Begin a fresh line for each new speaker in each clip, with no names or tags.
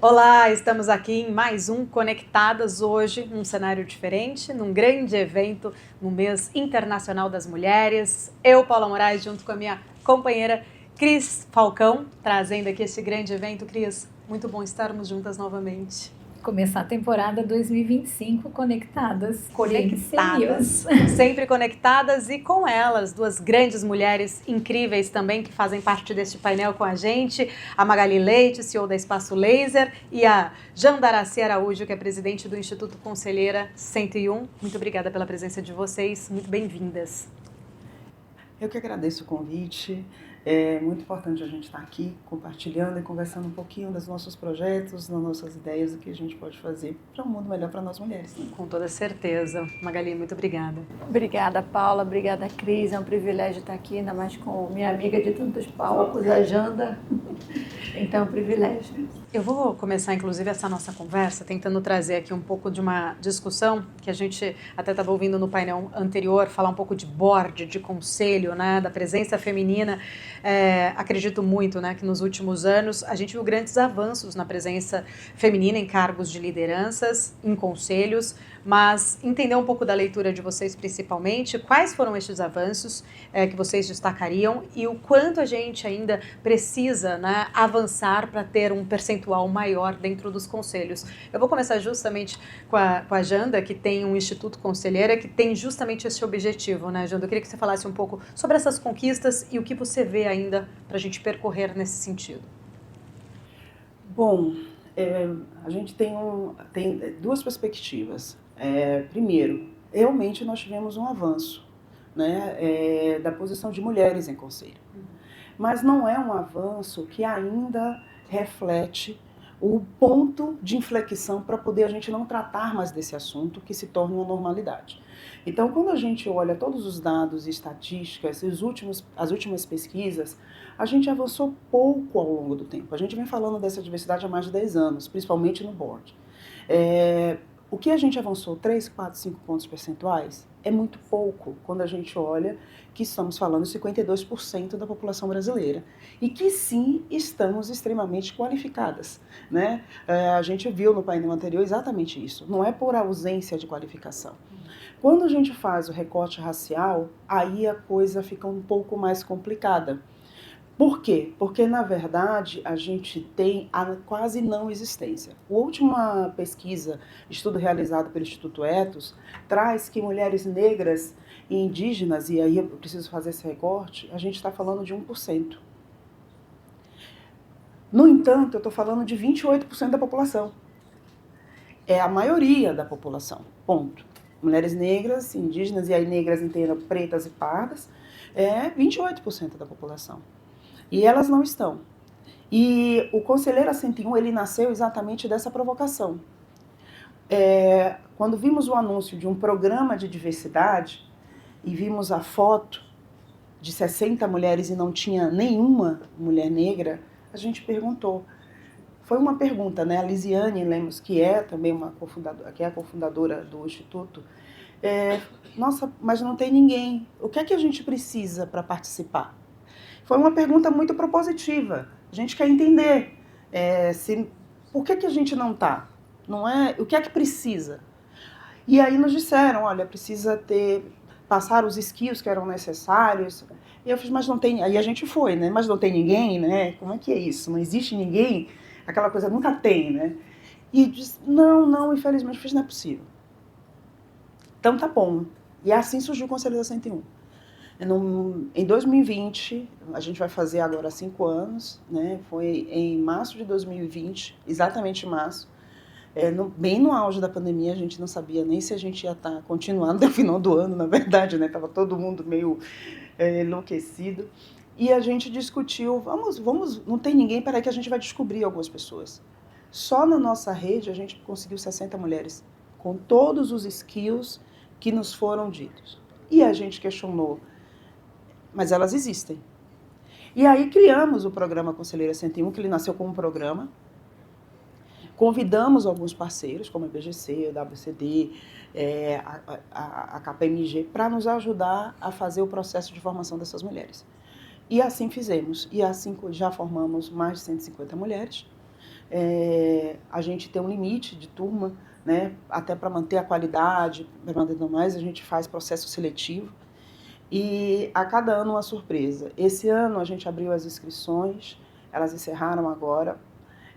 Olá, estamos aqui em mais um Conectadas hoje, num cenário diferente, num grande evento no mês internacional das mulheres. Eu, Paula Moraes, junto com a minha companheira Cris Falcão, trazendo aqui esse grande evento. Cris, muito bom estarmos juntas novamente.
Começar a temporada 2025 conectadas.
Conectadas, sempre conectadas, e com elas, duas grandes mulheres incríveis também que fazem parte deste painel com a gente, a Magali Leite, CEO da Espaço Laser, e a Jandaracy Araújo, que é presidente do Instituto Conselheira 101. Muito obrigada pela presença de vocês, muito bem-vindas.
Eu que agradeço o convite. É muito importante a gente estar aqui compartilhando e conversando um pouquinho dos nossos projetos, das nossas ideias, do que a gente pode fazer para um mundo melhor para nós mulheres.
Com toda certeza. Magali, muito obrigada.
Obrigada, Paula. Obrigada, Cris. É um privilégio estar aqui, ainda mais com minha amiga de tantos palcos, a Janda. Então, é um privilégio.
Eu vou começar, inclusive, essa nossa conversa tentando trazer aqui um pouco de uma discussão que a gente até estava ouvindo no painel anterior, falar um pouco de board, de conselho, né, da presença feminina. Acredito muito, né, que nos últimos anos a gente viu grandes avanços na presença feminina em cargos de lideranças, em conselhos, mas entender um pouco da leitura de vocês principalmente, quais foram estes avanços que vocês destacariam e o quanto a gente ainda precisa, né, avançar para ter um percentual maior dentro dos conselhos. Eu vou começar justamente com a Janda, que tem um Instituto Conselheira, que tem justamente esse objetivo, né, Janda? Eu queria que você falasse um pouco sobre essas conquistas e o que você vê ainda para a gente percorrer nesse sentido.
Bom, a gente tem duas perspectivas. Primeiro, realmente nós tivemos um avanço, né, da posição de mulheres em conselho. Mas não é um avanço que ainda reflete o ponto de inflexão para poder a gente não tratar mais desse assunto, que se torna uma normalidade. Então, quando a gente olha todos os dados e estatísticas, as últimas pesquisas, a gente avançou pouco ao longo do tempo. A gente vem falando dessa diversidade há mais de 10 anos, principalmente no board. O que a gente avançou, 3, 4, 5 pontos percentuais, é muito pouco quando a gente olha que estamos falando 52% da população brasileira e que sim estamos extremamente qualificadas, né? A gente viu no painel anterior exatamente isso, não é por ausência de qualificação. Quando a gente faz o recorte racial, aí a coisa fica um pouco mais complicada. Por quê? Porque, na verdade, a gente tem a quase não existência. A última pesquisa, estudo realizado pelo Instituto Ethos, traz que mulheres negras e indígenas, e aí eu preciso fazer esse recorte, a gente está falando de 1%. No entanto, eu estou falando de 28% da população. É a maioria da população, ponto. Mulheres negras, indígenas, e aí negras inteiras, pretas e pardas, é 28% da população. E elas não estão. E o Conselheira 101, ele nasceu exatamente dessa provocação. Quando vimos o anúncio de um programa de diversidade e vimos a foto de 60 mulheres e não tinha nenhuma mulher negra, a gente perguntou. Foi uma pergunta, né? A Lisiane Lemos, que é também que é a cofundadora do Instituto, nossa, mas não tem ninguém. O que é que a gente precisa para participar? Foi uma pergunta muito propositiva. A gente quer entender por que a gente não está, não é? O que é que precisa? E aí nos disseram, olha, precisa passar os skills que eram necessários. E eu fiz, mas não tem. Aí a gente foi, né? Mas não tem ninguém, né? Como é que é isso? Não existe ninguém? Aquela coisa nunca tem, né? E disse, não, infelizmente, eu fiz, não é possível. Então tá bom. E assim surgiu o Conselheira 101. Em 2020, a gente vai fazer agora 5 anos, né? Foi em março de 2020, exatamente em março, bem no auge da pandemia, a gente não sabia nem se a gente ia estar continuando até o final do ano, na verdade, né? Tava todo mundo meio enlouquecido. E a gente discutiu, vamos, não tem ninguém, peraí que a gente vai descobrir algumas pessoas. Só na nossa rede a gente conseguiu 60 mulheres, com todos os skills que nos foram ditos. E a gente questionou, mas elas existem. E aí criamos o programa Conselheira 101, que ele nasceu como um programa. Convidamos alguns parceiros, como a IBGC, a WCD, a KPMG, para nos ajudar a fazer o processo de formação dessas mulheres. E assim fizemos. E assim já formamos mais de 150 mulheres. A gente tem um limite de turma, né? Até para manter a qualidade, para manter tudo mais, a gente faz processo seletivo. E a cada ano uma surpresa. Esse ano a gente abriu as inscrições, elas encerraram agora,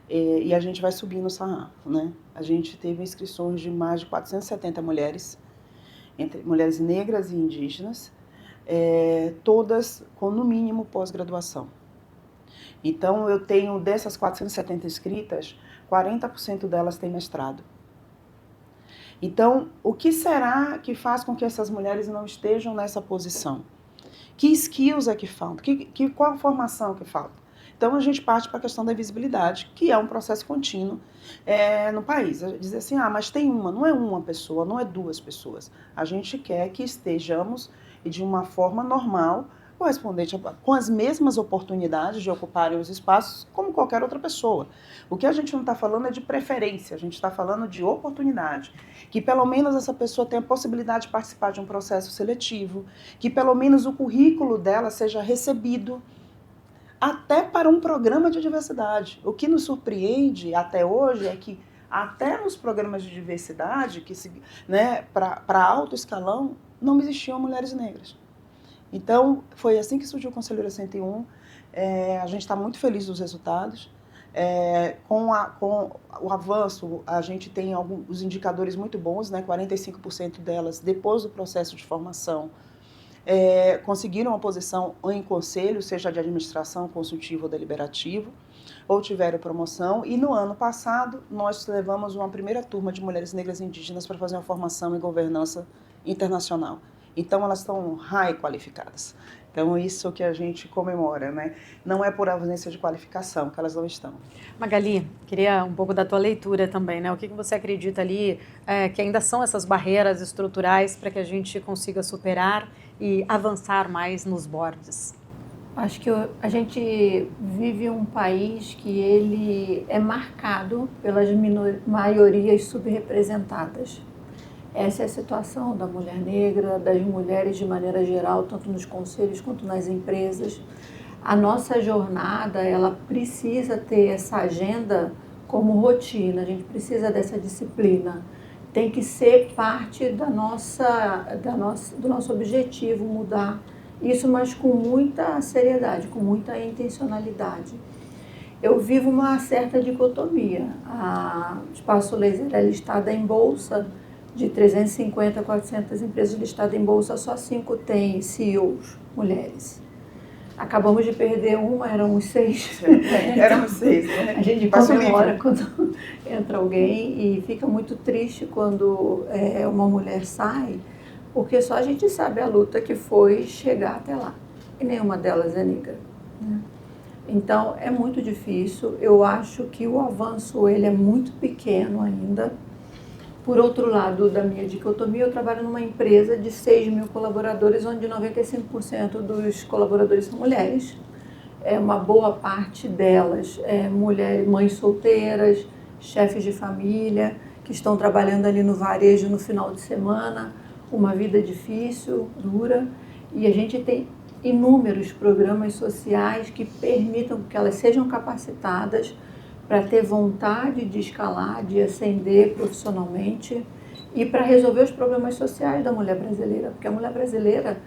e a gente vai subir no sarrafo, né? A gente teve inscrições de mais de 470 mulheres, entre mulheres negras e indígenas, todas com no mínimo pós-graduação. Então eu tenho dessas 470 inscritas, 40% delas têm mestrado. Então, o que será que faz com que essas mulheres não estejam nessa posição? Que skills é que falta? Qual a formação que falta? Então, a gente parte para a questão da visibilidade, que é um processo contínuo no país. Dizer assim, mas tem não é uma pessoa, não é duas pessoas. A gente quer que estejamos, e de uma forma normal, correspondente com as mesmas oportunidades de ocuparem os espaços como qualquer outra pessoa. O que a gente não está falando é de preferência, a gente está falando de oportunidade. Que pelo menos essa pessoa tenha a possibilidade de participar de um processo seletivo, que pelo menos o currículo dela seja recebido até para um programa de diversidade. O que nos surpreende até hoje é que até nos programas de diversidade, para alto escalão, não existiam mulheres negras. Então, foi assim que surgiu o Conselheiro 101. A gente está muito feliz dos resultados. Com o avanço, a gente tem alguns indicadores muito bons, né? 45% delas, depois do processo de formação, conseguiram a posição em conselho, seja de administração, consultivo ou deliberativo, ou tiveram promoção. E no ano passado, nós levamos uma primeira turma de mulheres negras e indígenas para fazer uma formação em governança internacional. Então, elas estão high qualificadas. Então, isso que a gente comemora, né? Não é por ausência de qualificação que elas não estão.
Magali, queria um pouco da tua leitura também, né? O que você acredita ali que ainda são essas barreiras estruturais para que a gente consiga superar e avançar mais nos boards?
Acho que a gente vive um país que ele é marcado pelas maiorias subrepresentadas. Essa é a situação da mulher negra, das mulheres de maneira geral, tanto nos conselhos quanto nas empresas. A nossa jornada, ela precisa ter essa agenda como rotina, a gente precisa dessa disciplina. Tem que ser parte do nosso objetivo mudar isso, mas com muita seriedade, com muita intencionalidade. Eu vivo uma certa dicotomia. A Espaço Laser é listada em bolsa. De 350, 400 empresas listadas em bolsa, só 5 têm CEOs, mulheres. Acabamos de perder uma, éramos 6.
Éramos 6, né?
A gente comemora quando entra alguém e fica muito triste quando uma mulher sai, porque só a gente sabe a luta que foi chegar até lá. E nenhuma delas é negra, né? Então, é muito difícil. Eu acho que o avanço ele é muito pequeno ainda. Por outro lado, da minha dicotomia, eu trabalho numa empresa de 6.000 colaboradores, onde 95% dos colaboradores são mulheres. Uma boa parte delas mulheres, mães solteiras, chefes de família, que estão trabalhando ali no varejo no final de semana, uma vida difícil, dura, e a gente tem inúmeros programas sociais que permitam que elas sejam capacitadas para ter vontade de escalar, de ascender profissionalmente e para resolver os problemas sociais da mulher brasileira. Porque a mulher brasileira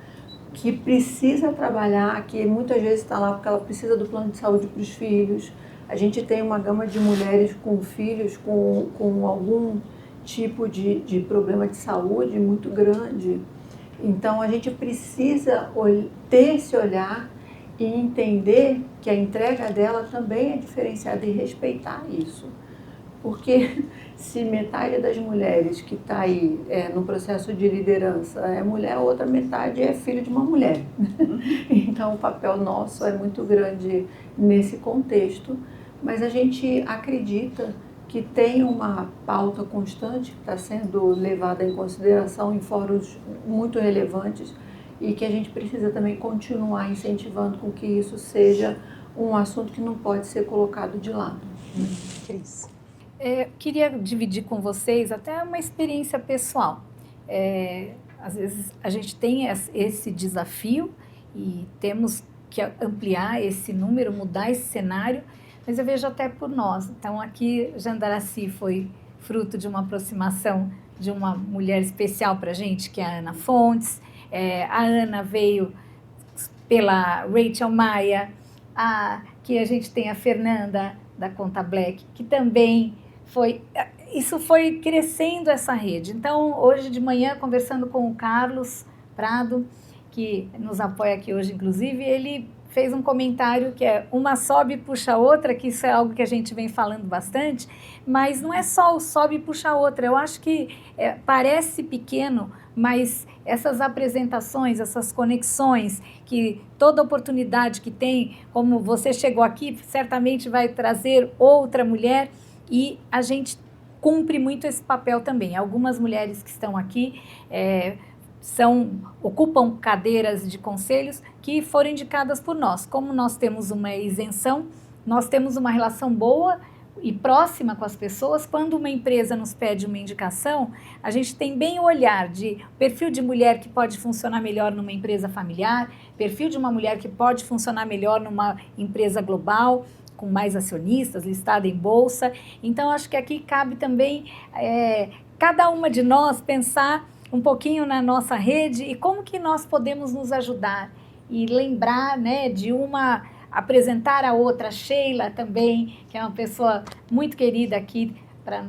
que precisa trabalhar, que muitas vezes está lá porque ela precisa do plano de saúde para os filhos. A gente tem uma gama de mulheres com filhos com algum tipo de problema de saúde muito grande. Então, a gente precisa ter esse olhar e entender que a entrega dela também é diferenciada e respeitar isso. Porque se metade das mulheres que está aí no processo de liderança é mulher, a outra metade é filho de uma mulher. Então o papel nosso é muito grande nesse contexto, mas a gente acredita que tem uma pauta constante que está sendo levada em consideração em fóruns muito relevantes e que a gente precisa também continuar incentivando com que isso seja um assunto que não pode ser colocado de lado.
Cris.
Queria dividir com vocês até uma experiência pessoal. Às vezes a gente tem esse desafio e temos que ampliar esse número, mudar esse cenário, mas eu vejo até por nós. Então, aqui, Jandaraci foi fruto de uma aproximação de uma mulher especial para a gente, que é a Ana Fontes. A Ana veio pela Rachel Maia, que a gente tem a Fernanda, da Conta Black, que também foi... Isso foi crescendo, essa rede. Então, hoje de manhã, conversando com o Carlos Prado, que nos apoia aqui hoje, inclusive, ele fez um comentário que é uma sobe e puxa a outra, que isso é algo que a gente vem falando bastante, mas não é só o sobe e puxa a outra. Eu acho que parece pequeno, mas essas apresentações, essas conexões, que toda oportunidade que tem, como você chegou aqui, certamente vai trazer outra mulher, e a gente cumpre muito esse papel também. Algumas mulheres que estão aqui ocupam cadeiras de conselhos que foram indicadas por nós. Como nós temos uma isenção, nós temos uma relação boa e próxima com as pessoas. Quando uma empresa nos pede uma indicação, a gente tem bem o olhar de perfil de mulher que pode funcionar melhor numa empresa familiar, perfil de uma mulher que pode funcionar melhor numa empresa global, com mais acionistas, listada em bolsa. Então, acho que aqui cabe também cada uma de nós pensar um pouquinho na nossa rede e como que nós podemos nos ajudar e lembrar, né, de uma, apresentar a outra, Sheila também, que é uma pessoa muito querida aqui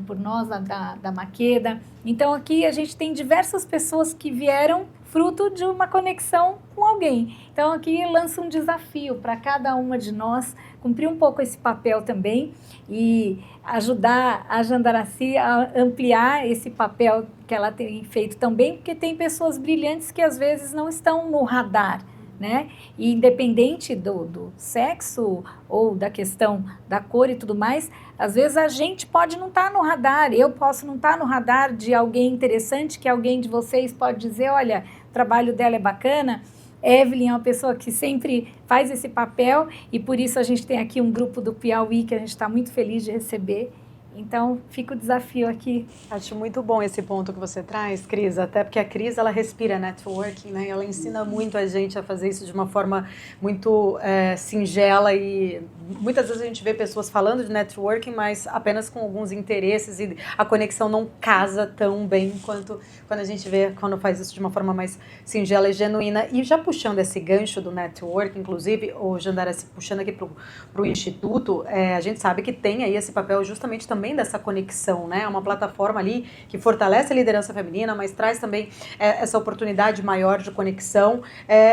por nós, da Maqueda. Então aqui a gente tem diversas pessoas que vieram fruto de uma conexão com alguém. Então aqui lança um desafio para cada uma de nós cumprir um pouco esse papel também e ajudar a Jandaraci a ampliar esse papel que ela tem feito também, porque tem pessoas brilhantes que às vezes não estão no radar, né? E independente do sexo ou da questão da cor e tudo mais, às vezes a gente pode não estar no radar, eu posso não estar no radar de alguém interessante, que alguém de vocês pode dizer, olha, o trabalho dela é bacana. Evelyn é uma pessoa que sempre faz esse papel e por isso a gente tem aqui um grupo do Piauí que a gente está muito feliz de receber. Então, fica o desafio aqui.
Acho muito bom esse ponto que você traz, Cris, até porque a Cris, ela respira networking, né? Ela ensina muito a gente a fazer isso de uma forma muito singela e muitas vezes a gente vê pessoas falando de networking, mas apenas com alguns interesses e a conexão não casa tão bem quanto quando a gente vê, quando faz isso de uma forma mais singela e genuína. E já puxando esse gancho do networking, inclusive, o Jandaraci puxando aqui para o Instituto, a gente sabe que tem aí esse papel justamente também dessa conexão, né? É uma plataforma ali que fortalece a liderança feminina, mas traz também essa oportunidade maior de conexão.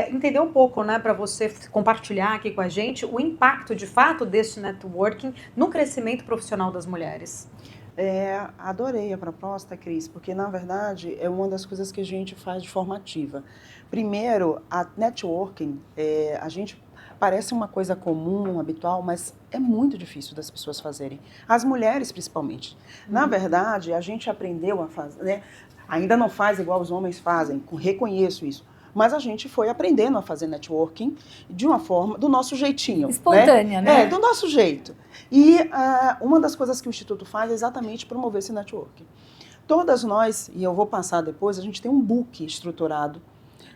Entender um pouco, né, para você compartilhar aqui com a gente o impacto de fato desse networking no crescimento profissional das mulheres.
Adorei a proposta, Cris, porque na verdade é uma das coisas que a gente faz de forma ativa. Primeiro, a networking, a gente parece uma coisa comum, habitual, mas é muito difícil das pessoas fazerem. As mulheres, principalmente. Na verdade, a gente aprendeu a fazer, né? Ainda não faz igual os homens fazem, reconheço isso. Mas a gente foi aprendendo a fazer networking de uma forma, do nosso jeitinho.
Espontânea, né?
Do nosso jeito. E uma das coisas que o Instituto faz é exatamente promover esse networking. Todas nós, e eu vou passar depois, a gente tem um book estruturado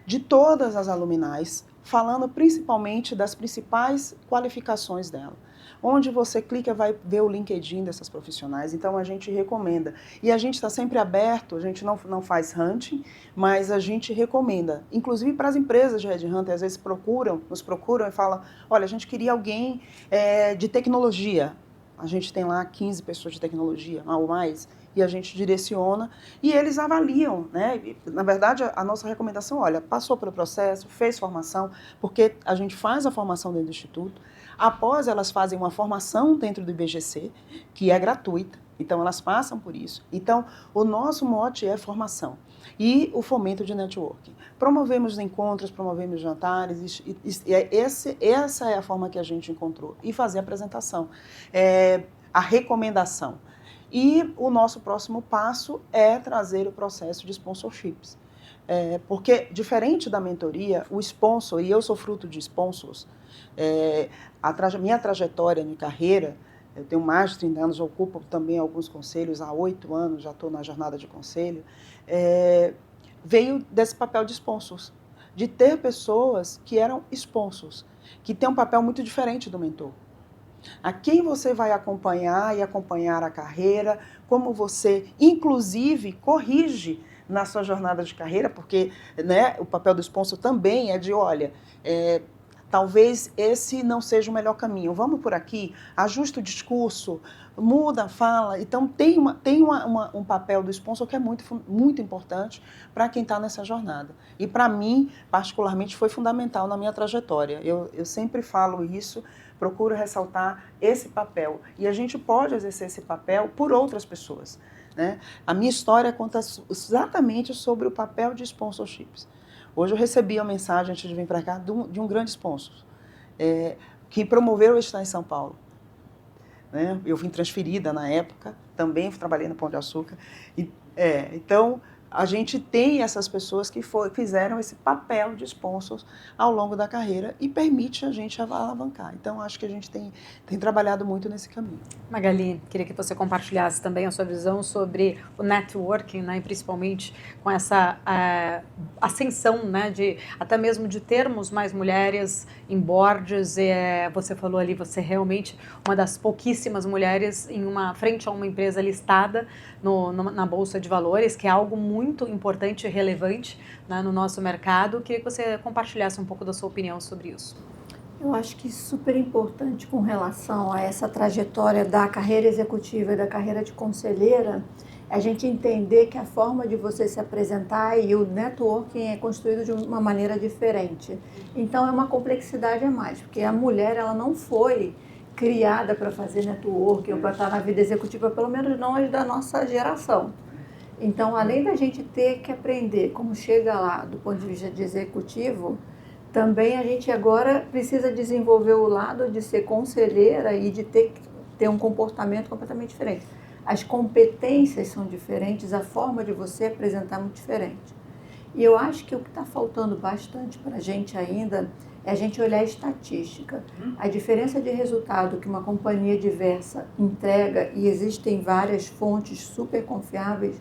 de todas as aluminais, falando principalmente das principais qualificações dela. Onde você clica, vai ver o LinkedIn dessas profissionais, então a gente recomenda. E a gente está sempre aberto, a gente não faz hunting, mas a gente recomenda. Inclusive para as empresas de headhunter, às vezes nos procuram e falam, olha, a gente queria alguém de tecnologia. A gente tem lá 15 pessoas de tecnologia, ou mais, e a gente direciona, e eles avaliam, né? Na verdade, a nossa recomendação, olha, passou pelo processo, fez formação, porque a gente faz a formação dentro do Instituto, após elas fazem uma formação dentro do IBGC, que é gratuita, então elas passam por isso. Então, o nosso mote é formação e o fomento de networking. Promovemos encontros, promovemos jantares, essa é a forma que a gente encontrou. E fazer a apresentação, a recomendação. E o nosso próximo passo é trazer o processo de sponsorships. Porque, diferente da mentoria, o sponsor, e eu sou fruto de sponsors, minha trajetória de carreira, eu tenho mais de 30 anos, eu ocupo também alguns conselhos, há 8 anos já estou na jornada de conselho, veio desse papel de sponsors, de ter pessoas que eram sponsors, que têm um papel muito diferente do mentor. a quem você vai acompanhar e acompanhar a carreira, como você, inclusive, corrige na sua jornada de carreira, porque, né, o papel do sponsor também é de, olha, talvez esse não seja o melhor caminho, vamos por aqui, ajusta o discurso, muda a fala. Então, tem um papel do sponsor que é muito importante para quem está nessa jornada. E, para mim, particularmente, foi fundamental na minha trajetória. Eu sempre falo isso, procuro ressaltar esse papel. E a gente pode exercer esse papel por outras pessoas, né? A minha história conta exatamente sobre o papel de sponsorships. Hoje eu recebi uma mensagem, antes de vir para cá, de um grande sponsor, que promoveu eu estar em São Paulo. Né? Eu vim transferida na época, também trabalhei no Pão de Açúcar. Então, a gente tem essas pessoas que fizeram esse papel de sponsors ao longo da carreira e permite a gente alavancar. Então, acho que a gente tem trabalhado muito nesse caminho.
Magali, queria que você compartilhasse também a sua visão sobre o networking, né, e principalmente com essa ascensão, né, até mesmo de termos mais mulheres em boards. Você falou ali, você realmente uma das pouquíssimas mulheres frente a uma empresa listada na Bolsa de Valores, que é algo muito importante e relevante, né, no nosso mercado. Queria que você compartilhasse um pouco da sua opinião sobre isso.
Eu acho que super importante com relação a essa trajetória da carreira executiva e da carreira de conselheira, é a gente entender que a forma de você se apresentar e o networking é construído de uma maneira diferente. Então é uma complexidade a mais, porque a mulher ela não foi criada para fazer networking ou para estar na vida executiva, pelo menos não as da nossa geração. Então, além da gente ter que aprender como chega lá do ponto de vista de executivo, também a gente agora precisa desenvolver o lado de ser conselheira e de ter um comportamento completamente diferente. As competências são diferentes, a forma de você apresentar é muito diferente. E eu acho que o que está faltando bastante para a gente ainda é a gente olhar a estatística. A diferença de resultado que uma companhia diversa entrega, e existem várias fontes super confiáveis,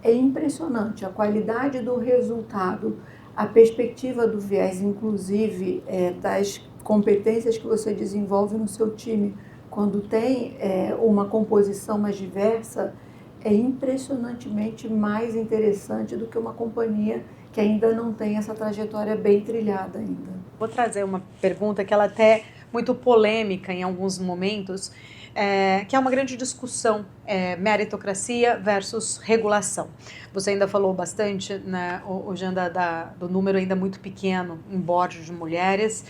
é impressionante. A qualidade do resultado, a perspectiva do viés, inclusive, das competências que você desenvolve no seu time, quando tem uma composição mais diversa, é impressionantemente mais interessante do que uma companhia que ainda não tem essa trajetória bem trilhada ainda.
Vou trazer uma pergunta que ela até é muito polêmica em alguns momentos, que é uma grande discussão, meritocracia versus regulação. Você ainda falou bastante, né, Jean, do número ainda muito pequeno em board de mulheres,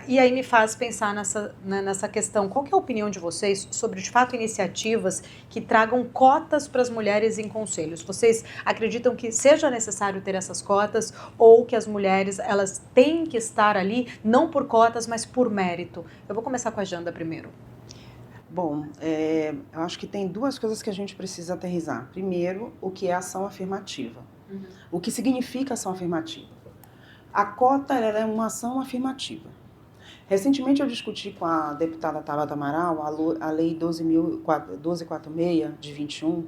e aí me faz pensar nessa questão. Qual que é a opinião de vocês sobre, de fato, iniciativas que tragam cotas para as mulheres em conselhos? Vocês acreditam que seja necessário ter essas cotas ou que as mulheres elas têm que estar ali, não por cotas, mas por mérito? Eu vou começar com a Janda primeiro.
Bom, eu acho que tem duas coisas que a gente precisa aterrissar. Primeiro, o que é ação afirmativa. O que significa ação afirmativa? A cota ela é uma ação afirmativa. Recentemente eu discuti com a deputada Tabata Amaral a Lei 12.46 de 21,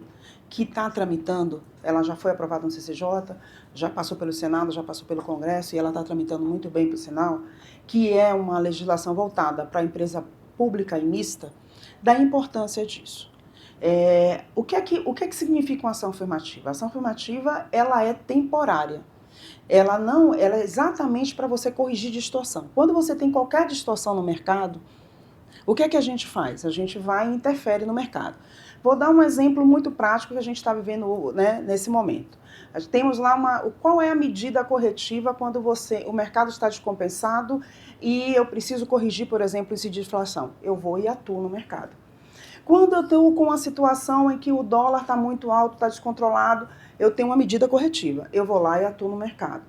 que está tramitando. Ela já foi aprovada no CCJ, já passou pelo Senado, já passou pelo Congresso, e ela está tramitando muito bem para o Senado, que é uma legislação voltada para a empresa pública e mista, da importância disso. O que é que significa uma ação afirmativa? A ação afirmativa ela é temporária. Ela é exatamente para você corrigir distorção. Quando você tem qualquer distorção no mercado, o que é que a gente faz? A gente vai e interfere no mercado. Vou dar um exemplo muito prático que a gente está vivendo, né, nesse momento. Temos lá qual é a medida corretiva quando o mercado está descompensado e eu preciso corrigir, por exemplo, esse de inflação. Eu vou e atuo no mercado. Quando eu estou com uma situação em que o dólar está muito alto, está descontrolado, eu tenho uma medida corretiva. Eu vou lá e atuo no mercado.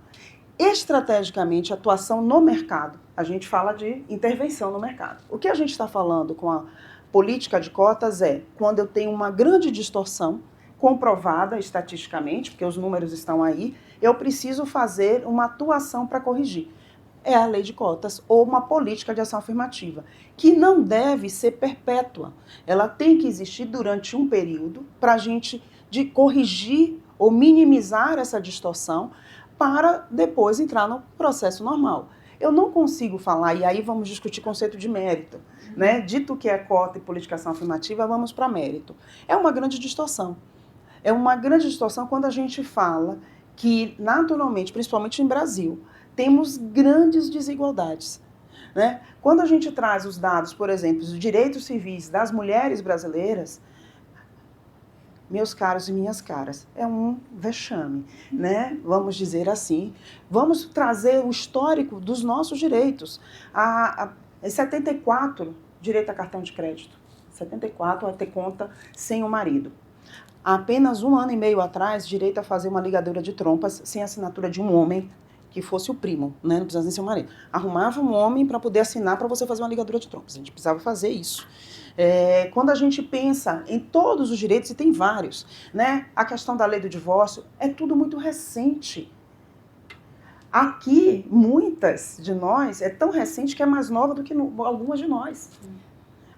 Estrategicamente, atuação no mercado. A gente fala de intervenção no mercado. O que a gente está falando com a política de cotas é quando eu tenho uma grande distorção, comprovada estatisticamente, porque os números estão aí, eu preciso fazer uma atuação para corrigir. É a lei de cotas ou uma política de ação afirmativa, que não deve ser perpétua. Ela tem que existir durante um período para a gente corrigir ou minimizar essa distorção para depois entrar no processo normal. eu não consigo falar, e aí vamos discutir conceito de mérito, né? Dito que é cota e politicação afirmativa, vamos para mérito. É uma grande distorção. É uma grande distorção quando a gente fala que, naturalmente, principalmente no Brasil, temos grandes desigualdades, né? Quando a gente traz os dados, por exemplo, dos direitos civis das mulheres brasileiras, meus caros e minhas caras, é um vexame, né? Vamos dizer assim. Vamos trazer o histórico dos nossos direitos. Em 74, direito a cartão de crédito. 74, a ter conta sem o marido. Há apenas 1 ano e meio atrás, direito a fazer uma ligadura de trompas sem assinatura de um homem que fosse o primo, né? Não precisava nem ser o marido. Arrumava um homem para poder assinar para você fazer uma ligadura de trompas. A gente precisava fazer isso. Quando a gente pensa em todos os direitos, e tem vários, né? A questão da lei do divórcio, é tudo muito recente. Aqui, muitas de nós, é tão recente que é mais nova do que algumas de nós.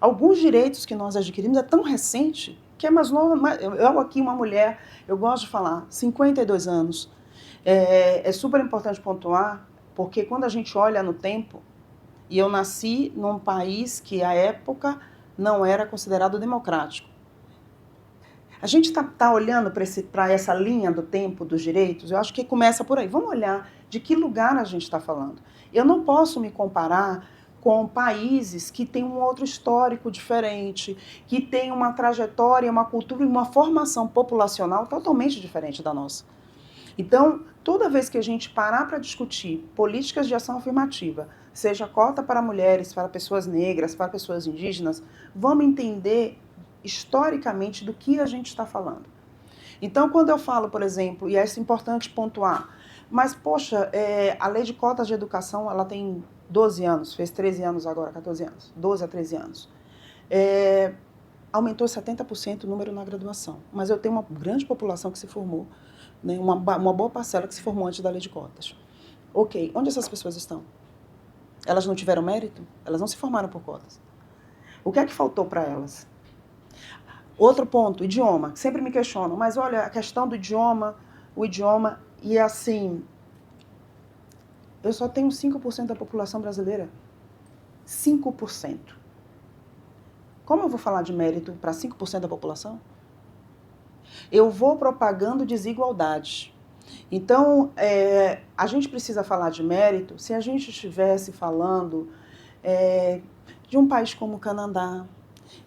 Alguns direitos que nós adquirimos é tão recente que é mais nova. Eu aqui, uma mulher, eu gosto de falar, 52 anos. É super importante pontuar, porque quando a gente olha no tempo, e eu nasci num país que, à época, não era considerado democrático. A gente tá olhando para essa linha do tempo dos direitos, eu acho que começa por aí. Vamos olhar de que lugar a gente está falando. Eu não posso me comparar com países que têm um outro histórico diferente, que têm uma trajetória, uma cultura e uma formação populacional totalmente diferente da nossa. Então, toda vez que a gente parar para discutir políticas de ação afirmativa, seja cota para mulheres, para pessoas negras, para pessoas indígenas, vamos entender historicamente do que a gente está falando. Então, quando eu falo, por exemplo, e é importante pontuar, mas, poxa, a lei de cotas de educação, ela tem 12 anos, fez 13 anos agora, 14 anos, 12 a 13 anos. Aumentou 70% o número na graduação, mas eu tenho uma grande população que se formou, né, uma boa parcela que se formou antes da lei de cotas. Ok, onde essas pessoas estão? Elas não tiveram mérito? Elas não se formaram por cotas. O que é que faltou para elas? Outro ponto, idioma. Sempre me questionam, mas olha, a questão do idioma, o idioma, e assim, eu só tenho 5% da população brasileira. 5%. Como eu vou falar de mérito para 5% da população? Eu vou propagando desigualdade. Então, a gente precisa falar de mérito se a gente estivesse falando de um país como o Canadá,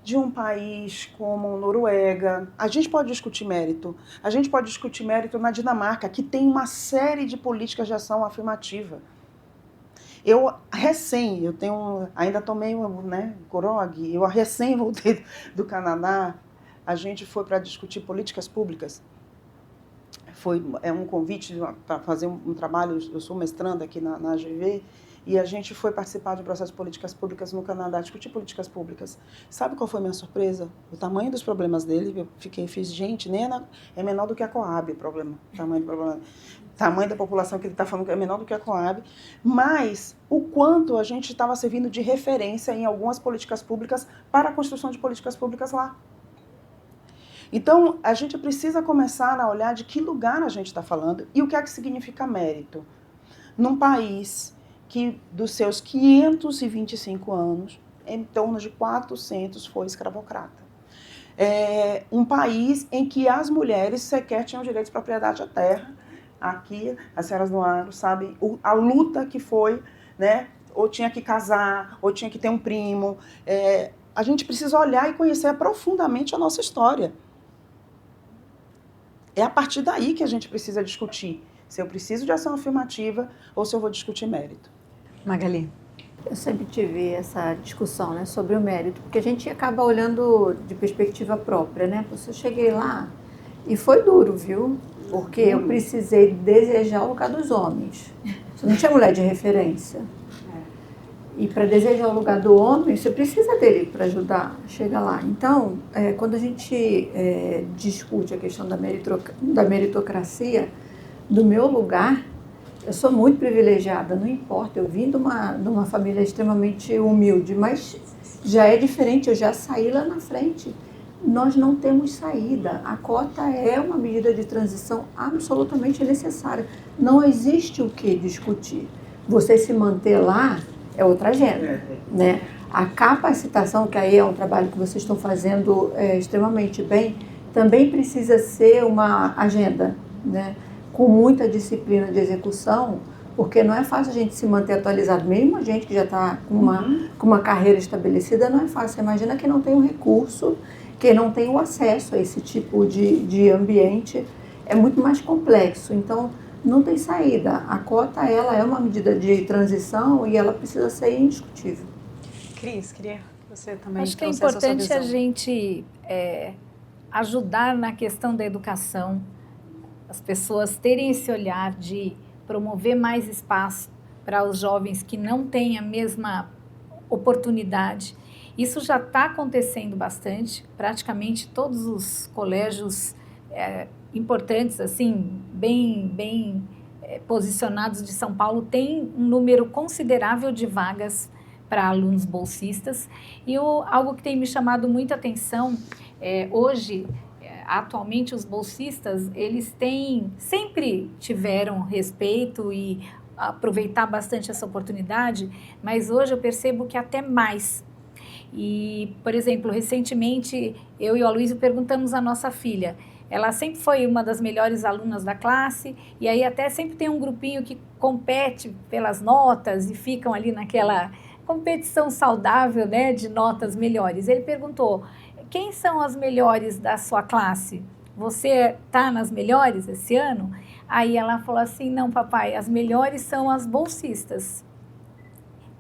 de um país como Noruega. A gente pode discutir mérito. A gente pode discutir mérito na Dinamarca, que tem uma série de políticas de ação afirmativa. Ainda tomei Gorog, eu recém voltei do Canadá, a gente foi para discutir políticas públicas. É um convite para fazer um trabalho, eu sou mestranda aqui na AGV, e a gente foi participar de um processo de políticas públicas no Canadá, discutir políticas públicas. Sabe qual foi a minha surpresa? O tamanho dos problemas dele, fiz, gente, é menor do que a Coab o problema, tamanho da população que ele está falando que é menor do que a Coab, mas o quanto a gente estava servindo de referência em algumas políticas públicas para a construção de políticas públicas lá. Então, a gente precisa começar a olhar de que lugar a gente está falando e o que é que significa mérito. Num país que, dos seus 525 anos, em torno de 400 foi escravocrata. Um país em que as mulheres sequer tinham direito de propriedade à terra. Aqui, as senhoras no agro sabem a luta que foi, né? Ou tinha que casar, ou tinha que ter um primo. A gente precisa olhar e conhecer profundamente a nossa história. É a partir daí que a gente precisa discutir se eu preciso de ação afirmativa ou se eu vou discutir mérito.
Magali.
Eu sempre tive essa discussão, né, sobre o mérito, porque a gente acaba olhando de perspectiva própria, né? Eu cheguei lá e foi duro, viu? Porque eu precisei desejar o lugar dos homens. Você não tinha mulher de referência. E para desejar o lugar do homem, você precisa dele para ajudar a chegar lá. Então, quando a gente discute a questão da meritocracia, do meu lugar, eu sou muito privilegiada, não importa. Eu vim de uma família extremamente humilde, mas já é diferente, eu já saí lá na frente. Nós não temos saída. A cota é uma medida de transição absolutamente necessária. Não existe o que discutir. Você se manter lá é outra agenda, né? A capacitação, que aí é um trabalho que vocês estão fazendo extremamente bem, também precisa ser uma agenda, né? Com muita disciplina de execução, porque não é fácil a gente se manter atualizado, mesmo a gente que já está com uma carreira estabelecida, não é fácil. Você imagina quem não tem o recurso, quem não tem o acesso a esse tipo de ambiente, é muito mais complexo. Então, não tem saída. A cota, ela é uma medida de transição e ela precisa ser indiscutível.
Cris, queria que você também
Acho que é
trouxesse a sua
importante a
visão.
gente ajudar na questão da educação, as pessoas terem esse olhar de promover mais espaço para os jovens que não têm a mesma oportunidade. Isso já está acontecendo bastante, praticamente todos os colégios importantes, assim, bem posicionados de São Paulo têm um número considerável de vagas para alunos bolsistas. E algo que tem me chamado muita atenção, hoje, atualmente, os bolsistas, eles sempre tiveram respeito e aproveitar bastante essa oportunidade, mas hoje eu percebo que até mais. E, por exemplo, recentemente, eu e o Aloysio perguntamos à nossa filha, ela sempre foi uma das melhores alunas da classe, e aí até sempre tem um grupinho que compete pelas notas e ficam ali naquela competição saudável, né, de notas melhores. Ele perguntou, quem são as melhores da sua classe? Você está nas melhores esse ano? Aí ela falou assim, não, papai, as melhores são as bolsistas.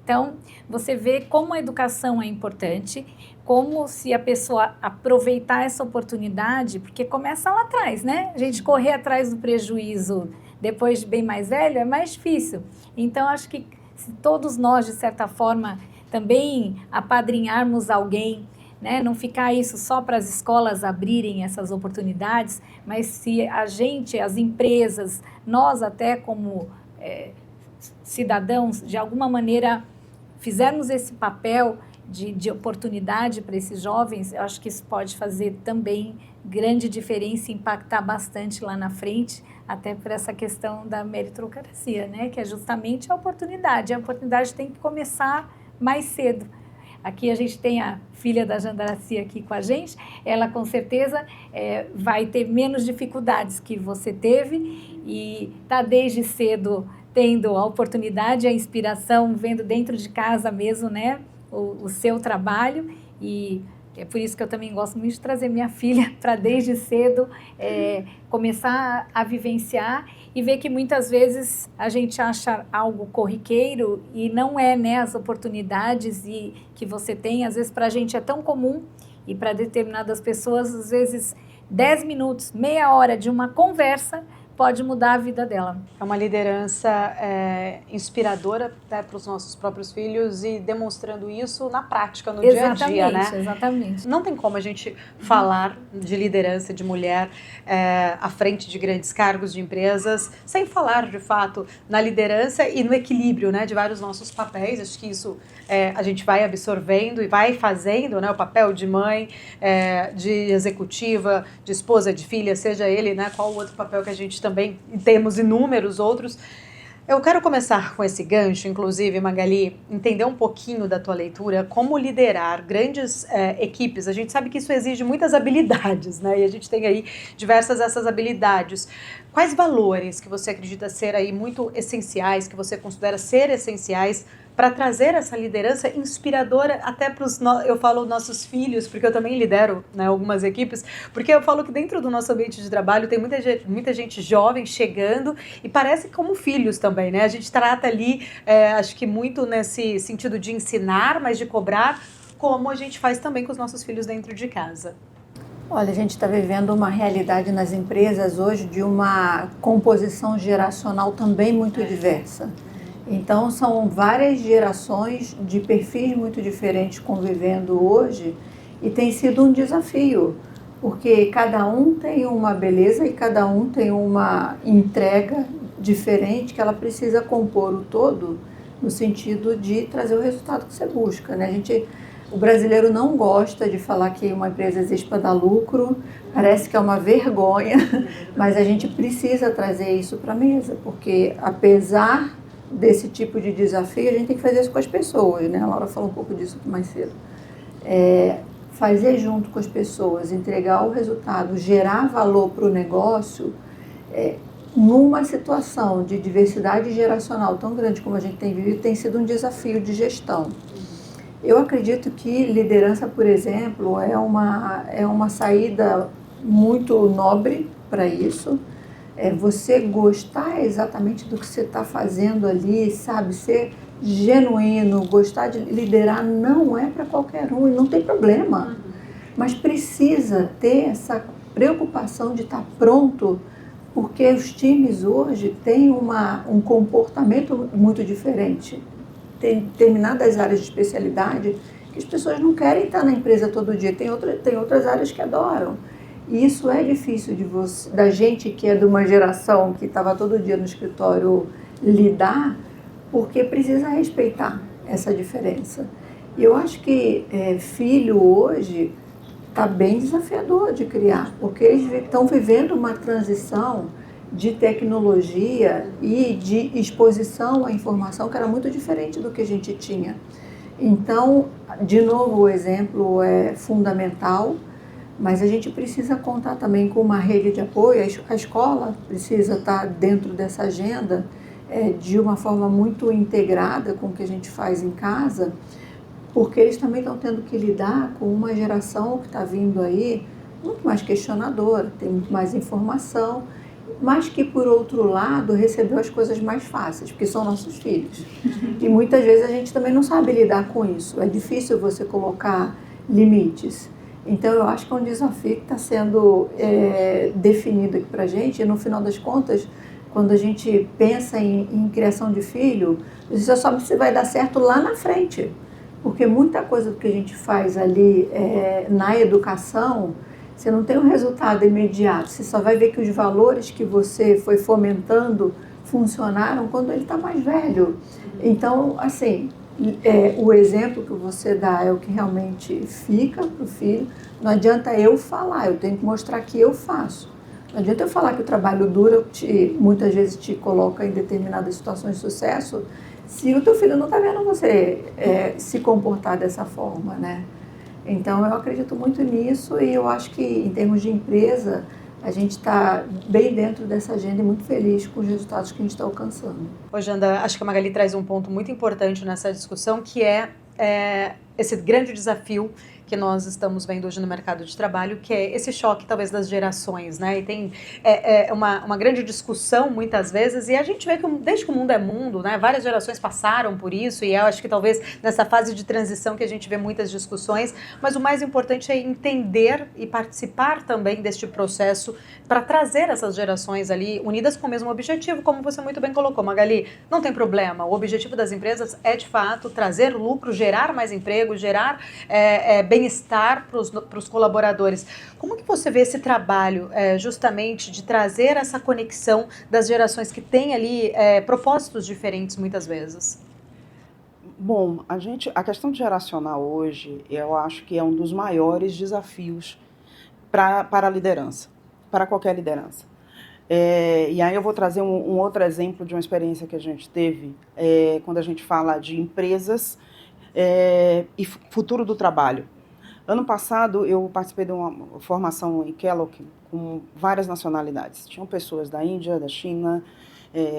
Então, você vê como a educação é importante, como se a pessoa aproveitar essa oportunidade, porque começa lá atrás, né? A gente correr atrás do prejuízo depois de bem mais velho é mais difícil. Então, acho que se todos nós, de certa forma, também apadrinharmos alguém, né? Não ficar isso só para as escolas abrirem essas oportunidades, mas se a gente, as empresas, nós até como cidadãos, de alguma maneira, fizermos esse papel de oportunidade para esses jovens, eu acho que isso pode fazer também grande diferença e impactar bastante lá na frente, até por essa questão da meritocracia, né? Que é justamente a oportunidade. A oportunidade tem que começar mais cedo. Aqui a gente tem a filha da Jandaracia aqui com a gente, ela com certeza vai ter menos dificuldades que você teve e está desde cedo tendo a oportunidade, a inspiração, vendo dentro de casa mesmo, né, o seu trabalho, e é por isso que eu também gosto muito de trazer minha filha para desde cedo começar a vivenciar e ver que muitas vezes a gente acha algo corriqueiro e não é, né, as oportunidades que você tem, às vezes para a gente é tão comum e para determinadas pessoas, às vezes 10 minutos, meia hora de uma conversa pode mudar a vida dela.
É uma liderança inspiradora, né, para os nossos próprios filhos e demonstrando isso na prática, no dia a dia, né?
Exatamente.
Não tem como a gente falar de liderança de mulher à frente de grandes cargos de empresas sem falar, de fato, na liderança e no equilíbrio, né, de vários nossos papéis. Acho que isso a gente vai absorvendo e vai fazendo, né, o papel de mãe, de executiva, de esposa, de filha, seja ele, né, qual o outro papel que a gente também temos inúmeros outros. Eu quero começar com esse gancho, inclusive, Magali, entender um pouquinho da tua leitura, como liderar grandes equipes. A gente sabe que isso exige muitas habilidades, né? E a gente tem aí diversas dessas habilidades. Quais valores que você acredita ser aí muito essenciais, que você considera ser essenciais para trazer essa liderança inspiradora até para eu falo nossos filhos, porque eu também lidero, né, algumas equipes, porque eu falo que dentro do nosso ambiente de trabalho tem muita gente jovem chegando e parece como filhos também, né? A gente trata ali, acho que muito nesse sentido de ensinar, mas de cobrar, como a gente faz também com os nossos filhos dentro de casa.
Olha, a gente está vivendo uma realidade nas empresas hoje de uma composição geracional também muito diversa. Então, são várias gerações de perfis muito diferentes convivendo hoje e tem sido um desafio, porque cada um tem uma beleza e cada um tem uma entrega diferente que ela precisa compor o todo no sentido de trazer o resultado que você busca, né? O brasileiro não gosta de falar que uma empresa existe para dar lucro, parece que é uma vergonha, mas a gente precisa trazer isso para a mesa, porque apesar desse tipo de desafio, a gente tem que fazer isso com as pessoas, né? A Laura falou um pouco disso mais cedo. Fazer junto com as pessoas, entregar o resultado, gerar valor para o negócio, numa situação de diversidade geracional tão grande como a gente tem vivido, tem sido um desafio de gestão. Eu acredito que liderança, por exemplo, é uma saída muito nobre para isso. Você gostar exatamente do que você está fazendo ali, sabe? Ser genuíno, gostar de liderar não é para qualquer um e não tem problema. Mas precisa ter essa preocupação de estar pronto, porque os times hoje têm um comportamento muito diferente. Tem determinadas áreas de especialidade que as pessoas não querem estar na empresa todo dia. Tem outras áreas que adoram. E isso é difícil da gente que é de uma geração que estava todo dia no escritório lidar, porque precisa respeitar essa diferença. E eu acho que filho hoje está bem desafiador de criar, porque eles estão vivendo uma transição de tecnologia e de exposição à informação que era muito diferente do que a gente tinha. Então, de novo, o exemplo é fundamental, mas a gente precisa contar também com uma rede de apoio. A escola precisa estar dentro dessa agenda de uma forma muito integrada com o que a gente faz em casa, porque eles também estão tendo que lidar com uma geração que está vindo aí muito mais questionadora, tem muito mais informação, mas que, por outro lado, recebeu as coisas mais fáceis, porque são nossos filhos. E muitas vezes a gente também não sabe lidar com isso. É difícil você colocar limites. Então, eu acho que é um desafio que está sendo definido aqui para a gente. E, no final das contas, quando a gente pensa em criação de filho, você só sabe se vai dar certo lá na frente. Porque muita coisa que a gente faz ali na educação, você não tem um resultado imediato. Você só vai ver que os valores que você foi fomentando funcionaram quando ele está mais velho. Então, assim, o exemplo que você dá é o que realmente fica para o filho. Não adianta eu falar, eu tenho que mostrar que eu faço. Não adianta eu falar que o trabalho duro muitas vezes te coloca em determinadas situações de sucesso, se o teu filho não está vendo você se comportar dessa forma, né? Então, eu acredito muito nisso e eu acho que, em termos de empresa, a gente está bem dentro dessa agenda e muito feliz com os resultados que a gente está alcançando.
Ô, Janda, acho que a Magali traz um ponto muito importante nessa discussão, que é esse grande desafio que nós estamos vendo hoje no mercado de trabalho, que é esse choque, talvez, das gerações, né? E tem uma grande discussão, muitas vezes, e a gente vê que, desde que o mundo é mundo, né? Várias gerações passaram por isso, e eu acho que, talvez, nessa fase de transição que a gente vê muitas discussões, mas o mais importante é entender e participar também deste processo para trazer essas gerações ali unidas com o mesmo objetivo, como você muito bem colocou, Magali. Não tem problema, o objetivo das empresas é, de fato, trazer lucro, gerar mais emprego, gerar bem-estar para os colaboradores. Como que você vê esse trabalho, justamente, de trazer essa conexão das gerações que têm ali propósitos diferentes, muitas vezes?
Bom, a questão geracional hoje, eu acho que é um dos maiores desafios para a liderança, para qualquer liderança. E aí eu vou trazer um outro exemplo de uma experiência que a gente teve quando a gente fala de empresas e futuro do trabalho. Ano passado, eu participei de uma formação em Kellogg com várias nacionalidades. Tinham pessoas da Índia, da China,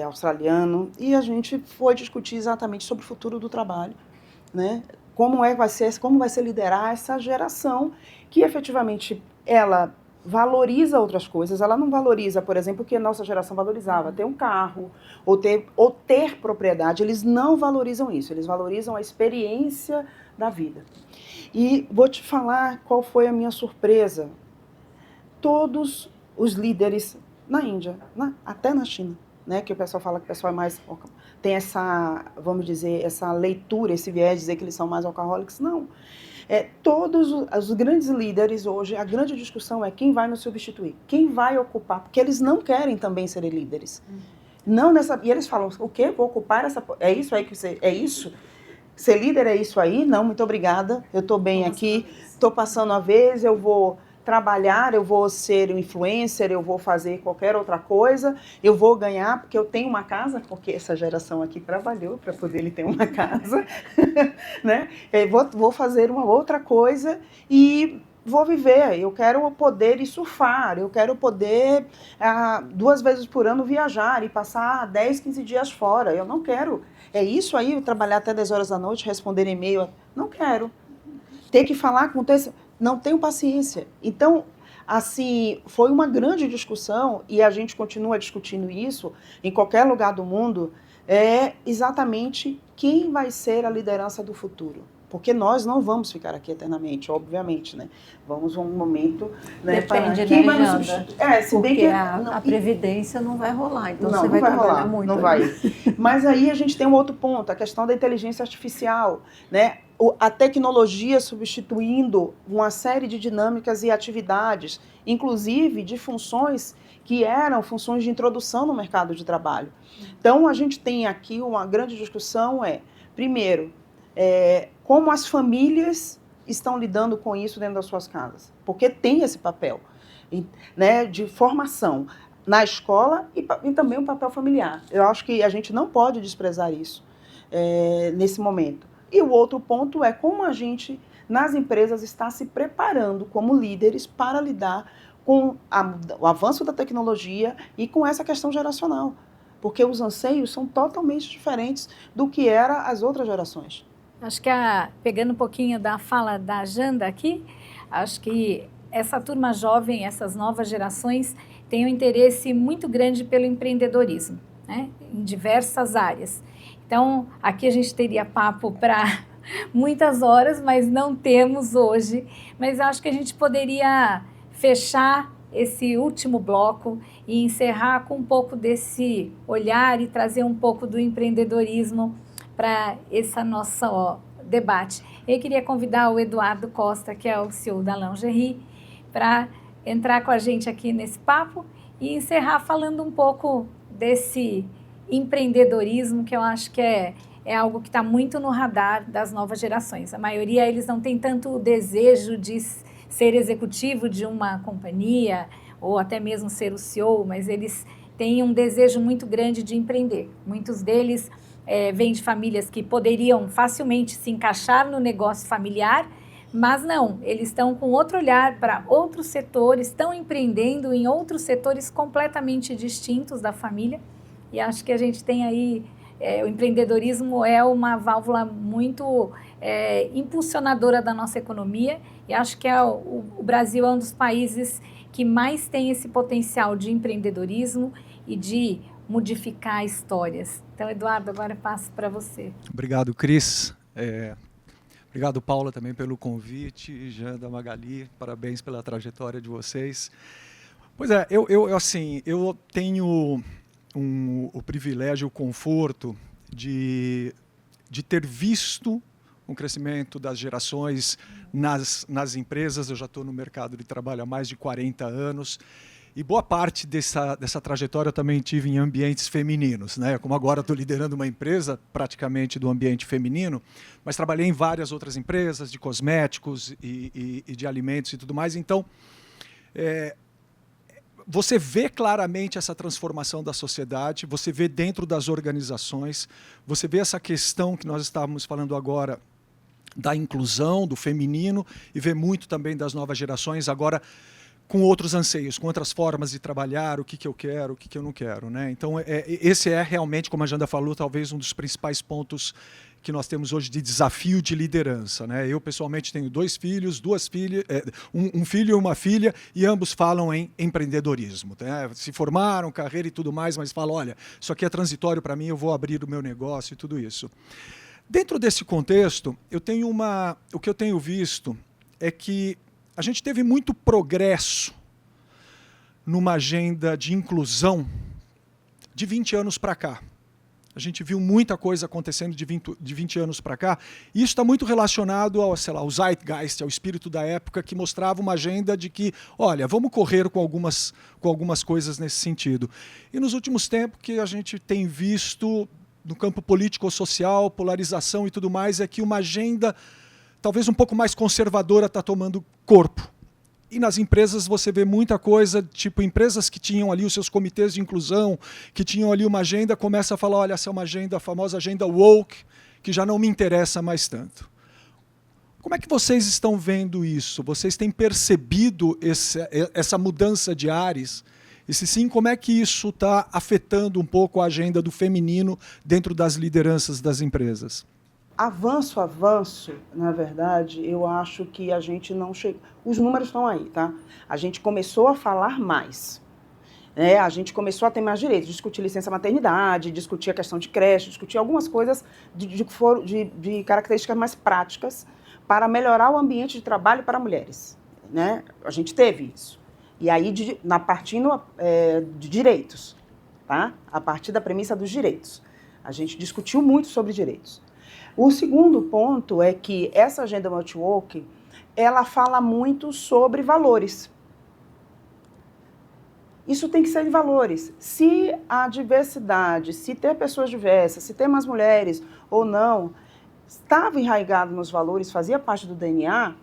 australiano, e a gente foi discutir exatamente sobre o futuro do trabalho, né? Como vai ser liderar essa geração que efetivamente ela valoriza outras coisas. Ela não valoriza, por exemplo, o que a nossa geração valorizava, ter um carro ou ter propriedade. Eles não valorizam isso, eles valorizam a experiência da vida. E vou te falar qual foi a minha surpresa. Todos os líderes na Índia, até na China, né, que o pessoal fala que o pessoal tem essa, vamos dizer, essa leitura, esse viés de dizer que eles são mais alcoólicos. Não. Todos os grandes líderes hoje, a grande discussão é quem vai nos substituir, quem vai ocupar, porque eles não querem também serem líderes. Não e eles falam, o quê? Vou ocupar essa... É isso aí que você... É isso? Ser líder é isso aí? Não, muito obrigada. Eu estou bem aqui, estou passando a vez, eu vou trabalhar, eu vou ser um influencer, eu vou fazer qualquer outra coisa, eu vou ganhar porque eu tenho uma casa, porque essa geração aqui trabalhou para poder ele ter uma casa, né? Eu vou fazer uma outra coisa e vou viver, eu quero poder ir surfar, eu quero poder 2 vezes por ano viajar e passar 10, 15 dias fora, eu não quero. É isso aí, trabalhar até 10 horas da noite, responder e-mail, não quero. Ter que falar com o texto, não tenho paciência. Então, assim, foi uma grande discussão e a gente continua discutindo isso em qualquer lugar do mundo, é exatamente quem vai ser a liderança do futuro. Porque nós não vamos ficar aqui eternamente, obviamente, né? Vamos um momento, né?
Depende,
quem
né,
vai nos
Janda?
substituir? Se bem
Porque
que
a previdência não vai rolar, então
não,
você vai
não vai
trabalhar
rolar,
muito.
não vai. Mas aí a gente tem um outro ponto, a questão da inteligência artificial, né? A tecnologia substituindo uma série de dinâmicas e atividades, inclusive de funções que eram funções de introdução no mercado de trabalho. Então, a gente tem aqui uma grande discussão primeiro, como as famílias estão lidando com isso dentro das suas casas. Porque tem esse papel, né, de formação na escola e também o papel familiar. Eu acho que a gente não pode desprezar isso nesse momento. E o outro ponto é como a gente, nas empresas, está se preparando como líderes para lidar com o avanço da tecnologia e com essa questão geracional. Porque os anseios são totalmente diferentes do que eram as outras gerações.
Acho que, pegando um pouquinho da fala da Janda aqui, acho que essa turma jovem, essas novas gerações, têm um interesse muito grande pelo empreendedorismo, né? Em diversas áreas. Então, aqui a gente teria papo para muitas horas, mas não temos hoje. Mas acho que a gente poderia fechar esse último bloco e encerrar com um pouco desse olhar e trazer um pouco do empreendedorismo para esse nosso debate. Eu queria convidar o Eduardo Costa, que é o CEO da Lingerie, para entrar com a gente aqui nesse papo e encerrar falando um pouco desse empreendedorismo, que eu acho que é algo que está muito no radar das novas gerações. A maioria, eles não tem tanto o desejo de ser executivo de uma companhia ou até mesmo ser o CEO, mas eles têm um desejo muito grande de empreender. Muitos deles vêm de famílias que poderiam facilmente se encaixar no negócio familiar, mas não, eles estão com outro olhar para outros setores, estão empreendendo em outros setores completamente distintos da família. E acho que a gente tem aí, o empreendedorismo é uma válvula muito impulsionadora da nossa economia, e acho que o Brasil é um dos países que mais tem esse potencial de empreendedorismo e de modificar histórias. Então, Eduardo, agora eu passo para você.
Obrigado, Cris. Obrigado, Paula, também pelo convite. Janda, Magali, parabéns pela trajetória de vocês. Pois é, eu tenho o privilégio, o conforto de ter visto o crescimento das gerações nas empresas. Eu já estou no mercado de trabalho há mais de 40 anos e boa parte dessa trajetória eu também tive em ambientes femininos, né? Como agora estou liderando uma empresa praticamente do ambiente feminino, mas trabalhei em várias outras empresas de cosméticos e de alimentos e tudo mais. Então, você vê claramente essa transformação da sociedade, você vê dentro das organizações, você vê essa questão que nós estávamos falando agora da inclusão, do feminino, e vê muito também das novas gerações agora com outros anseios, com outras formas de trabalhar, o que eu quero, o que eu não quero, né? Então, esse é realmente, como a Janda falou, talvez um dos principais pontos que nós temos hoje de desafio de liderança, né? Eu, pessoalmente, tenho 2 filhos, 2 filhas, um filho e uma filha, e ambos falam em empreendedorismo, né? Se formaram, carreira e tudo mais, mas falam, olha, isso aqui é transitório para mim, eu vou abrir o meu negócio e tudo isso. Dentro desse contexto, o que eu tenho visto é que a gente teve muito progresso numa agenda de inclusão de 20 anos para cá. A gente viu muita coisa acontecendo de 20 anos para cá, e isso está muito relacionado ao zeitgeist, ao espírito da época, que mostrava uma agenda de que, olha, vamos correr com algumas coisas nesse sentido. E nos últimos tempos que a gente tem visto no campo político-social, polarização e tudo mais, é que uma agenda talvez um pouco mais conservadora está tomando corpo. E nas empresas você vê muita coisa, tipo empresas que tinham ali os seus comitês de inclusão, que tinham ali uma agenda, começa a falar, olha, essa é uma agenda, a famosa agenda woke, que já não me interessa mais tanto. Como é que vocês estão vendo isso? Vocês têm percebido essa mudança de ares? E se sim, como é que isso está afetando um pouco a agenda do feminino dentro das lideranças das empresas?
Avanço, na verdade, eu acho que a gente não chegou. Os números estão aí, tá? A gente começou a falar mais. Né? A gente começou a ter mais direitos, discutir licença maternidade, discutir a questão de creche, discutir algumas coisas de características mais práticas para melhorar o ambiente de trabalho para mulheres. Né? A gente teve isso. E aí, partindo de direitos, tá? A partir da premissa dos direitos. A gente discutiu muito sobre direitos. O segundo ponto é que essa agenda multi-woke, ela fala muito sobre valores. Isso tem que ser de valores. Se a diversidade, se ter pessoas diversas, se ter mais mulheres ou não, estava enraizado nos valores, fazia parte do DNA,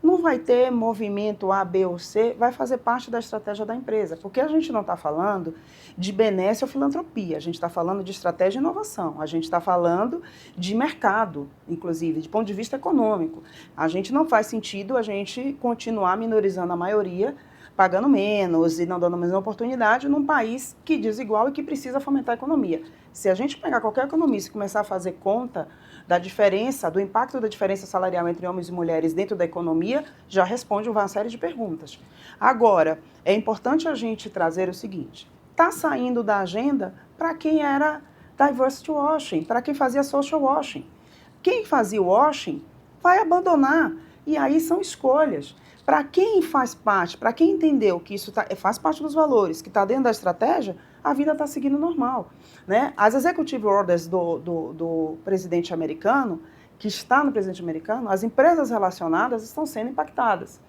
não vai ter movimento A, B ou C, vai fazer parte da estratégia da empresa. Porque a gente não está falando de benesse ou filantropia, a gente está falando de estratégia e inovação, a gente está falando de mercado, inclusive, de ponto de vista econômico. A gente não faz sentido a gente continuar minorizando a maioria, pagando menos e não dando a mesma oportunidade num país que é desigual e que precisa fomentar a economia. Se a gente pegar qualquer economista e começar a fazer conta da diferença, do impacto da diferença salarial entre homens e mulheres dentro da economia, já responde uma série de perguntas. Agora, é importante a gente trazer o seguinte, está saindo da agenda para quem era diversity washing, para quem fazia social washing. Quem fazia o washing vai abandonar, e aí são escolhas. Para quem faz parte, para quem entendeu que isso faz parte dos valores, que está dentro da estratégia, a vida está seguindo normal. Né? As executive orders do presidente americano, que está no presidente americano, as empresas relacionadas estão sendo impactadas.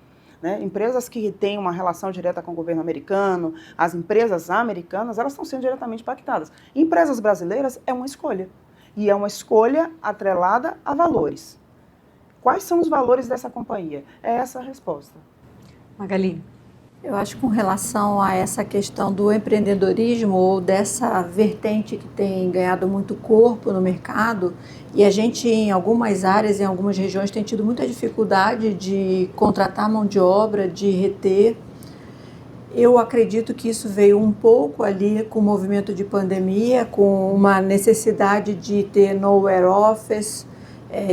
Né? Empresas que têm uma relação direta com o governo americano, as empresas americanas, elas estão sendo diretamente impactadas. Empresas brasileiras é uma escolha. E é uma escolha atrelada a valores. Quais são os valores dessa companhia? É essa a resposta.
Magali.
Eu acho que com relação a essa questão do empreendedorismo ou dessa vertente que tem ganhado muito corpo no mercado, e a gente em algumas áreas, em algumas regiões, tem tido muita dificuldade de contratar mão de obra, de reter. Eu acredito que isso veio um pouco ali com o movimento de pandemia, com uma necessidade de ter nowhere office,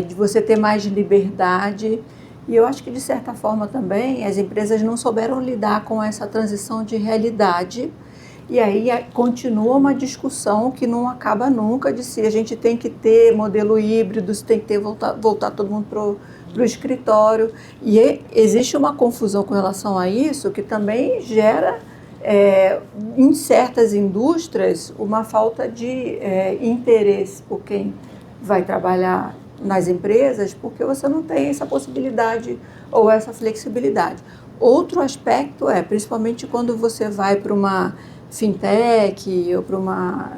de você ter mais liberdade. E eu acho que, de certa forma, também, as empresas não souberam lidar com essa transição de realidade. E aí continua uma discussão que não acaba nunca de se a gente tem que ter modelo híbrido, se tem que ter voltar todo mundo para o escritório. E existe uma confusão com relação a isso que também gera, em certas indústrias, uma falta de interesse por quem vai trabalhar nas empresas, porque você não tem essa possibilidade ou essa flexibilidade. Outro aspecto principalmente quando você vai para uma fintech ou para uma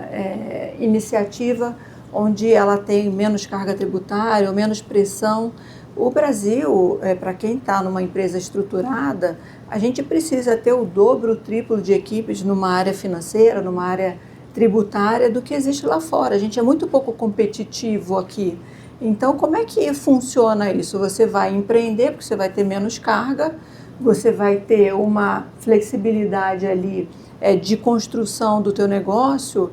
iniciativa onde ela tem menos carga tributária ou menos pressão. O Brasil, para quem está numa empresa estruturada, a gente precisa ter o dobro, o triplo de equipes numa área financeira, numa área tributária do que existe lá fora. A gente é muito pouco competitivo aqui. Então, como é que funciona isso? Você vai empreender, porque você vai ter menos carga, você vai ter uma flexibilidade ali de construção do teu negócio,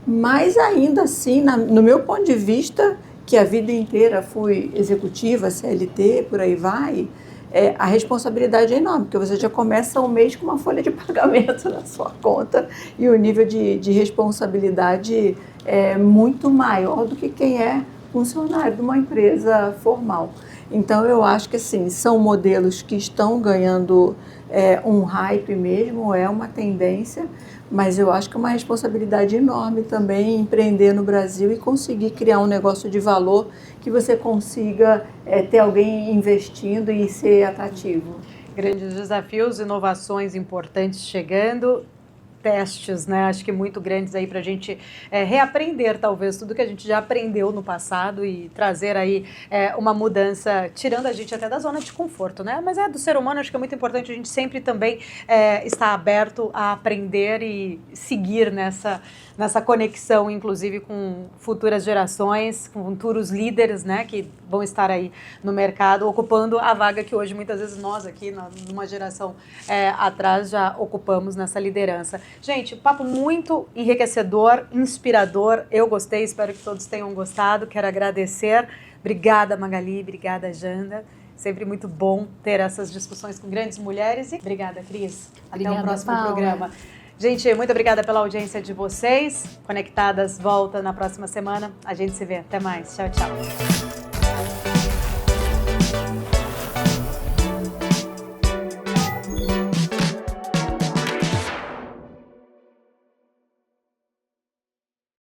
mas ainda assim, no meu ponto de vista, que a vida inteira fui executiva, CLT, por aí vai, a responsabilidade é enorme, porque você já começa o mês com uma folha de pagamento na sua conta e o nível de responsabilidade é muito maior do que quem é funcionário de uma empresa formal. Então, eu acho que assim, são modelos que estão ganhando um hype mesmo, é uma tendência, mas eu acho que é uma responsabilidade enorme também empreender no Brasil e conseguir criar um negócio de valor que você consiga ter alguém investindo e ser atrativo.
Grandes desafios, inovações importantes chegando. testes, né? Acho que muito grandes aí para a gente reaprender, talvez, tudo que a gente já aprendeu no passado e trazer aí uma mudança, tirando a gente até da zona de conforto, né? Mas do ser humano, acho que é muito importante a gente sempre também estar aberto a aprender e seguir nessa conexão, inclusive com futuras gerações, com futuros líderes, né, que vão estar aí no mercado, ocupando a vaga que hoje muitas vezes nós aqui, numa geração atrás, já ocupamos nessa liderança. Gente, papo muito enriquecedor, inspirador, eu gostei, espero que todos tenham gostado, quero agradecer. Obrigada, Magali, obrigada, Janda. Sempre muito bom ter essas discussões com grandes mulheres. E obrigada, Cris.
Obrigada,
até o próximo
Paula.
programa. Gente, muito obrigada pela audiência de vocês. Conectadas volta na próxima semana. A gente se vê. Até mais. Tchau, tchau.